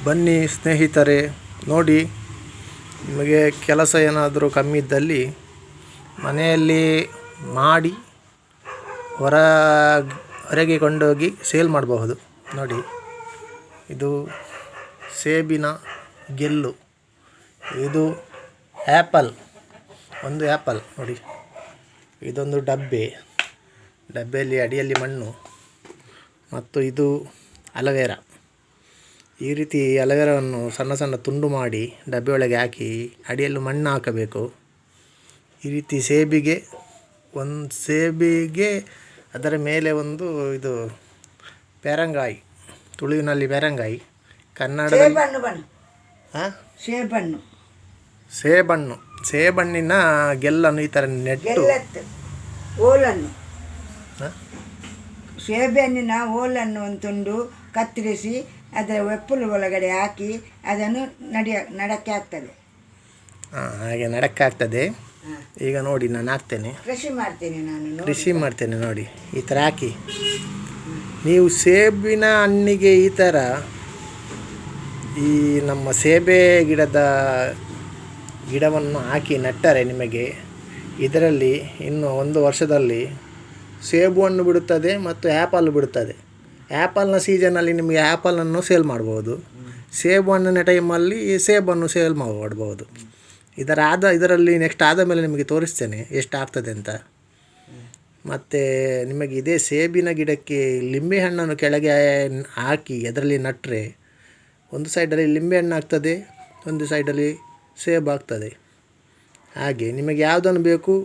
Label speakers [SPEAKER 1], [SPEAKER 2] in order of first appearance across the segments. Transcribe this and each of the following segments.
[SPEAKER 1] ಬನ್ನಿ ಸ್ನೇಹಿತರೆ, ನೋಡಿ, ನಿಮಗೆ ಕೆಲಸ ಏನಾದರೂ ಕಮ್ಮಿ ಇದ್ದಲ್ಲಿ ಮನೆಯಲ್ಲಿ ಮಾಡಿ ಹೊರಗೆ ಕೊಂಡೋಗಿ ಸೇಲ್ ಮಾಡಬಹುದು. ನೋಡಿ, ಇದು ಸೇಬಿನ ಗೆಲ್ಲು, ಇದು ಆ್ಯಪಲ್, ಒಂದು ಆ್ಯಪಲ್ ನೋಡಿ, ಇದೊಂದು ಡಬ್ಬೆಯಲ್ಲಿ ಅಡಿಯಲ್ಲಿ ಮಣ್ಣು, ಮತ್ತು ಇದು ಅಲವೇರಾ. ಈ ರೀತಿ ಅಲವೇರಾವನ್ನು ಸಣ್ಣ ಸಣ್ಣ ತುಂಡು ಮಾಡಿ ಡಬ್ಬೆ ಒಳಗೆ ಹಾಕಿ ಅಡಿಯಲ್ಲಿ ಮಣ್ಣು ಹಾಕಬೇಕು. ಈ ರೀತಿ ಸೇಬಿಗೆ ಅದರ ಮೇಲೆ ಒಂದು ಇದು ಪೇರಂಗಾಯಿ, ತುಳುವಿನಲ್ಲಿ ಪೇರಂಗಾಯಿ, ಕನ್ನಡದಲ್ಲಿ ಸೇಬಣ್ಣಿನ ಗೆಲ್ಲನ್ನು ಈ ಥರ ನೆಟ್ಟು
[SPEAKER 2] ಸೇಬೆಹಣ್ಣಿನ ಓಲನ್ನು ಒಂದು ತುಂಡು ಕತ್ತರಿಸಿ ಅದರ ವೆಪ್ಪಲು ಒಳಗಡೆ ಹಾಕಿ ಅದನ್ನು ನಡಕ್ಕೆ ಆಗ್ತದೆ.
[SPEAKER 1] ಹಾಗೆ ನಡಕ್ಕೆ ಆಗ್ತದೆ. ಈಗ ನೋಡಿ, ನಾನು ಹಾಕ್ತೇನೆ, ಕೃಷಿ ಮಾಡ್ತೇನೆ. ನೋಡಿ, ಈ ಥರ ಹಾಕಿ ನೀವು ಸೇಬಿನ ಹಣ್ಣಿಗೆ ಈ ಥರ ಈ ನಮ್ಮ ಸೇಬೆ ಗಿಡವನ್ನು ಹಾಕಿ ನೆಟ್ಟರೆ ನಿಮಗೆ ಇದರಲ್ಲಿ ಇನ್ನು 1 ವರ್ಷದಲ್ಲಿ ಸೇಬು ಹಣ್ಣು ಬಿಡುತ್ತದೆ ಮತ್ತು ಆ್ಯಪಲ್ ಬಿಡುತ್ತದೆ. ಆ್ಯಪಲ್ನ ಸೀಸನಲ್ಲಿ ನಿಮಗೆ ಆ್ಯಪಲನ್ನು ಸೇಲ್ ಮಾಡ್ಬೋದು, ಸೇಬು ಹಣ್ಣಿನ ಟೈಮಲ್ಲಿ ಸೇಬನ್ನು ಸೇಲ್ ಮಾಡ್ಬೋದು. ಇದರಲ್ಲಿ ನೆಕ್ಸ್ಟ್ ಆದ ಮೇಲೆ ನಿಮಗೆ ತೋರಿಸ್ತೇನೆ ಎಷ್ಟು ಆಗ್ತದೆ ಅಂತ. ಮತ್ತು ನಿಮಗೆ ಇದೇ ಸೇಬಿನ ಗಿಡಕ್ಕೆ ಲಿಂಬೆ ಹಣ್ಣನ್ನು ಕೆಳಗೆ ಹಾಕಿ ಅದರಲ್ಲಿ ನಟ್ಟರೆ ಒಂದು ಸೈಡಲ್ಲಿ ಲಿಂಬೆ ಹಣ್ಣು ಆಗ್ತದೆ, ಒಂದು ಸೈಡಲ್ಲಿ ಸೇಬು ಆಗ್ತದೆ. ಹಾಗೆ ನಿಮಗೆ ಯಾವುದನ್ನು ಬೇಕು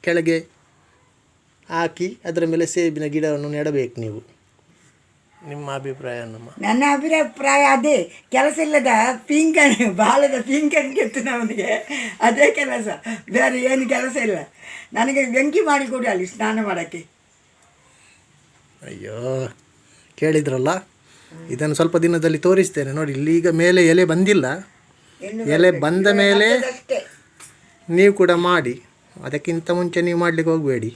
[SPEAKER 1] ಕೆಳಗೆ ಹಾಕಿ ಅದರ ಮೇಲೆ ಸೇಬಿನ ಗಿಡವನ್ನು ನೆಡಬೇಕು ನೀವು. ನಿಮ್ಮ ಅಭಿಪ್ರಾಯ?
[SPEAKER 2] ನನ್ನ ಅಭಿಪ್ರಾಯ ಅದೇ. ಕೆಲಸ ಇಲ್ಲದ ಪಿಂಕಣಿ, ಬಾಲದ ಪಿಂಕಣಿ ಕೆತ್ತು ನಮಗೆ ಅದೇ ಕೆಲಸ, ಬೇರೆ ಏನು ಕೆಲಸ ಇಲ್ಲ. ನನಗೆ ಬೆಂಕಿ ಮಾಡಿ ಕೊಡಿ ಅಲ್ಲಿ ಸ್ನಾನ ಮಾಡೋಕ್ಕೆ.
[SPEAKER 1] ಅಯ್ಯೋ, ಕೇಳಿದ್ರಲ್ಲ, ಇದನ್ನು ಸ್ವಲ್ಪ ದಿನದಲ್ಲಿ ತೋರಿಸ್ತೇನೆ. ನೋಡಿ, ಇಲ್ಲಿ ಈಗ ಮೇಲೆ ಎಲೆ ಬಂದಿಲ್ಲ, ಎಲೆ ಬಂದ ಮೇಲೆ ನೀವು ಕೂಡ ಮಾಡಿ. ಅದಕ್ಕಿಂತ ಮುಂಚೆ ನೀವು ಮಾಡಲಿಕ್ಕೆ ಹೋಗಬೇಡಿ.